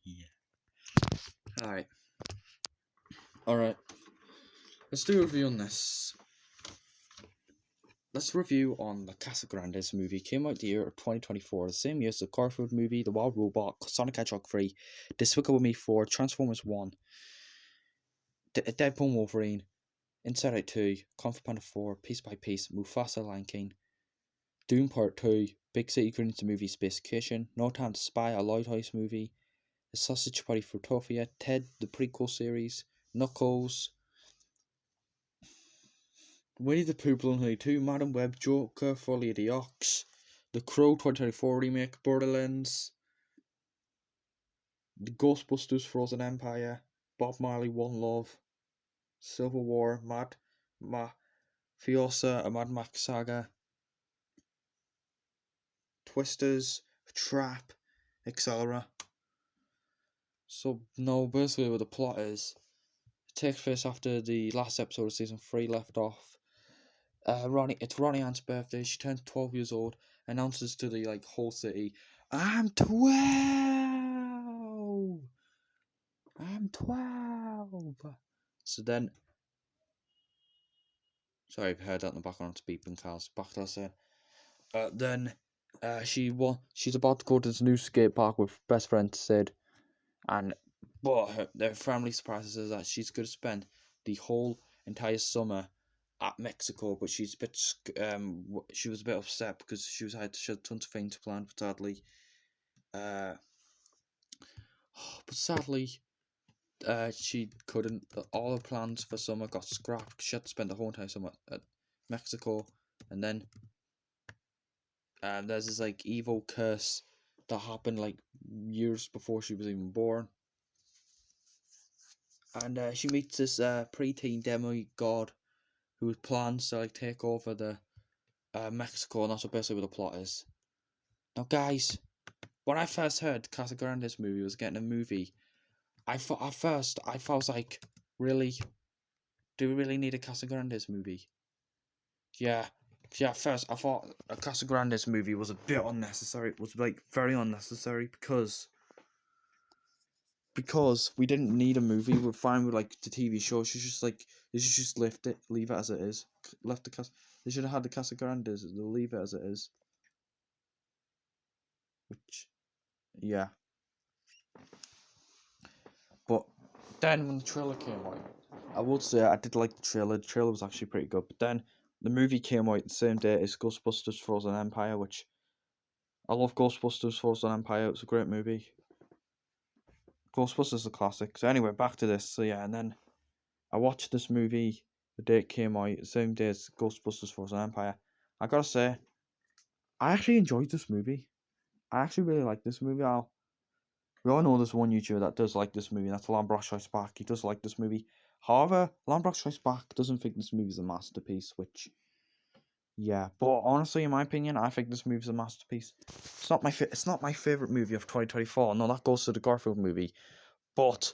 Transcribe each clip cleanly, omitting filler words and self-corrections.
Yeah. Alright. Let's do a review on this. Let's review on the Casagrandes movie. Came out the year of 2024, the same year as the Garfield movie, The Wild Robot, Sonic Hedgehog 3, Despicable Me 4, Transformers 1, Deadpool Wolverine, Inside Out 2, Kung Fu Panda 4, Piece by Piece, Mufasa Lion King, Doom Part 2, Big City Greetings the Movie Spacecation, No Time to Spy, a Lighthouse movie, The Sausage Party Fruitopia, Ted the prequel series, Knuckles, Winnie the Pooh Bloody 2, Madam Web, Joker, Folly of the Ox, The Crow 2024 remake, Borderlands, The Ghostbusters Frozen Empire, Bob Marley One Love, Civil War, Mafiosa, a Mad Max Saga, Twisters, Trap, etc. So, no, basically what the plot is, it takes place after the last episode of season 3 left off. It's Ronnie Anne's birthday. She turns 12 years old. Announces to the whole city, "I'm 12. I'm 12." So then, sorry, I've heard that in the background. It's beeping cars. Back to us. She's about to go to this new skate park with best friend Sid, but their family surprises her that she's going to spend the whole entire summer at Mexico, but she was a bit upset because she had tons of things planned, but sadly, she couldn't. All her plans for summer got scrapped. She had to spend the whole entire summer at Mexico, and then there's this evil curse that happened years before she was even born, and she meets this preteen demigod who plans to take over the Mexico, and that's basically what the plot is. Now, guys, when I first heard Casagrandes movie was getting a movie, I thought at first I was like, really, do we really need a Casagrandes movie? Yeah. At first I thought a Casagrandes movie was a bit unnecessary. It was very unnecessary because we didn't need a movie. We're fine with the TV show. They should just leave it as it is. They should have had the Casagrandes. They'll leave it as it is. Which, yeah. But then when the trailer came out, I would say I did like the trailer. The trailer was actually pretty good. But then the movie came out the same day as Ghostbusters Frozen Empire, which I love Ghostbusters Frozen Empire. It's a great movie. Ghostbusters is a classic. So anyway, back to this. So yeah, and then I watched this movie the day it came out, the same day as Ghostbusters Frozen Empire. I gotta say, I actually enjoyed this movie. I actually really like this movie. We all know there's one YouTuber that does like this movie, and that's Lambrox Strikes Back. He does like this movie. However, Lambrox Strikes Back doesn't think this movie's a masterpiece, which, yeah. But honestly, in my opinion, I think this movie's a masterpiece. It's not my favorite movie of 2024. No, that goes to the Garfield movie. But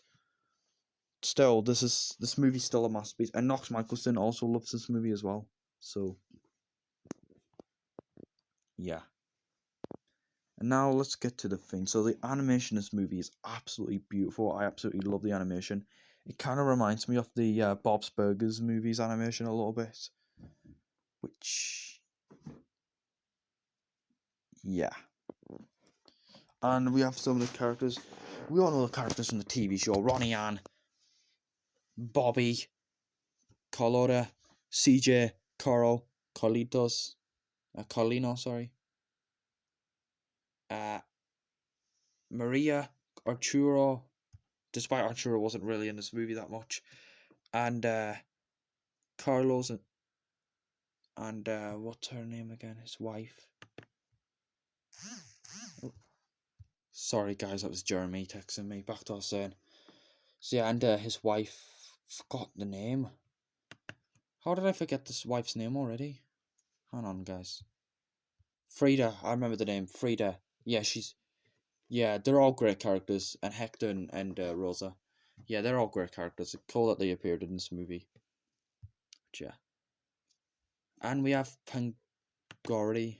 still, this movie's still a masterpiece. And Knox Michelson also loves this movie as well. So, yeah. And now let's get to the thing. So the animation in this movie is absolutely beautiful. I absolutely love the animation. It kind of reminds me of the Bob's Burgers movies animation a little bit. Which, yeah. And we have some of the characters. We all know the characters from the TV show. Ronnie Anne, Bobby, Carlotta, CJ, Carl, Carlino, sorry. Maria, Arturo, despite Arturo wasn't really in this movie that much. And Carlos and what's her name again? His wife. Oh, sorry guys, that was Jeremy texting me. Back to us saying. So yeah, and his wife, forgot the name. How did I forget this wife's name already? Hang on, guys. Frida, I remember the name. Frida. Yeah, they're all great characters, and Hector and Rosa. Yeah, they're all great characters. It's cool that they appeared in this movie. But yeah. And we have Pangori.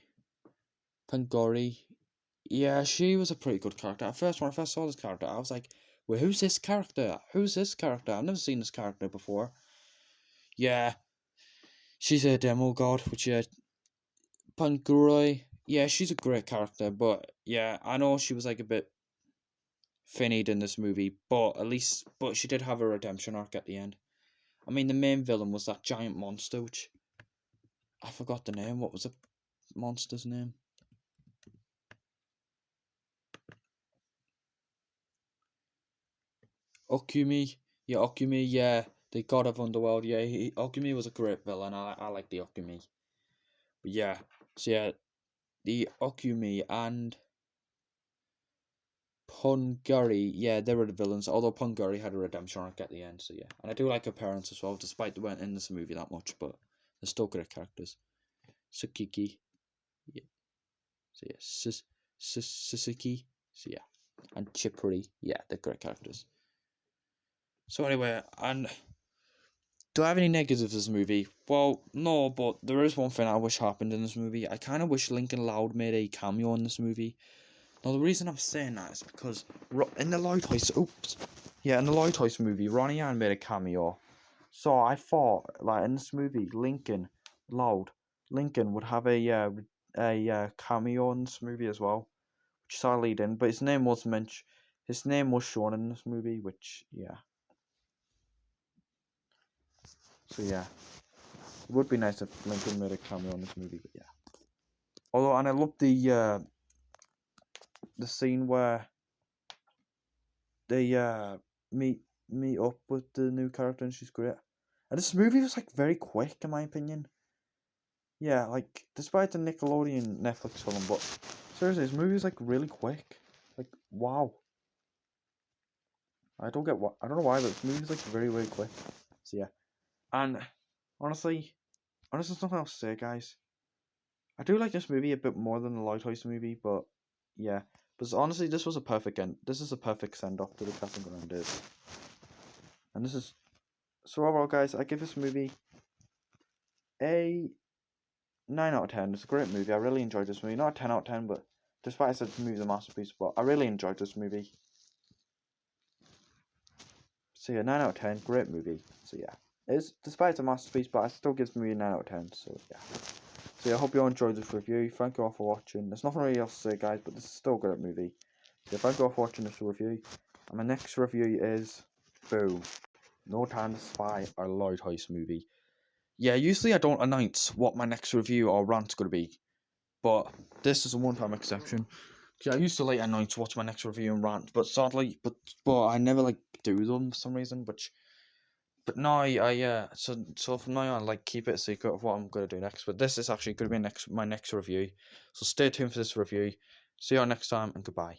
Yeah, she was a pretty good character. At first, when I first saw this character, I was like, "Wait, who's this character? Who's this character? I've never seen this character before." Yeah, she's a demigod, which Panguroi. Yeah, she's a great character, but yeah, I know she was like a bit finnied in this movie, but she did have a redemption arc at the end. I mean, the main villain was that giant monster, which I forgot the name. What was the monster's name? Okumi. Yeah, Okumi. Yeah, the god of underworld. Yeah, Okumi was a great villain. I like the Okumi. But yeah, so yeah, the Okumi and Punguri. Yeah, they were the villains. Although Punguri had a redemption arc at the end. So yeah, and I do like her parents as well, despite they weren't in this movie that much, but they're still great characters. Tsukiki. Yeah. So yeah, Suzuki. So yeah, and Chipuri. Yeah, they're great characters. So anyway, and do I have any negatives of this movie? Well, no, but there is one thing I wish happened in this movie. I kind of wish Lincoln Loud made a cameo in this movie. Now, the reason I'm saying that is because in the in the Lighthouse movie, Ronnie Anne made a cameo. So I thought, like in this movie, Lincoln would have a cameo in this movie as well, which sadly didn't. But his name was mentioned. His name was shown in this movie, which yeah. So yeah. It would be nice if Lincoln made a cameo in this movie, but yeah. Although, and I love the scene where they meet up with the new character, and she's great. And this movie was like very quick, in my opinion. Yeah, like despite the Nickelodeon Netflix film, but seriously, this movie is like really quick. Like wow, I don't get what I don't know why, but this movie is like very quick. So yeah, and honestly, there's nothing else to say, guys. I do like this movie a bit more than the Lighthouse movie, but yeah. But honestly, this was a perfect end. This is a perfect send off to the Casagrandes. And this is so overall, guys. I give this movie a 9 out of 10. It's a great movie. I really enjoyed this movie. Not a 10 out of 10, but despite I said this movie's a masterpiece, but I really enjoyed this movie. So yeah, 9 out of 10. Great movie. So yeah, it's despite it's a masterpiece, but I still give this movie a 9 out of 10. So yeah. So yeah, I hope you all enjoyed this review. Thank you all for watching. There's nothing really else to say, guys, but this is still a great movie. So thank you all for watching this review. And my next review is boom, No Time to Spy, or Lighthouse movie. Yeah, usually I don't announce what my next review or rant's gonna be, but this is a one-time exception. Yeah, I used to like announce what's my next review and rant, but sadly, but I never like do them for some reason. But now so from now on, like keep it a secret of what I'm gonna do next. But this is actually gonna be my next review. So stay tuned for this review. See you all next time, and goodbye.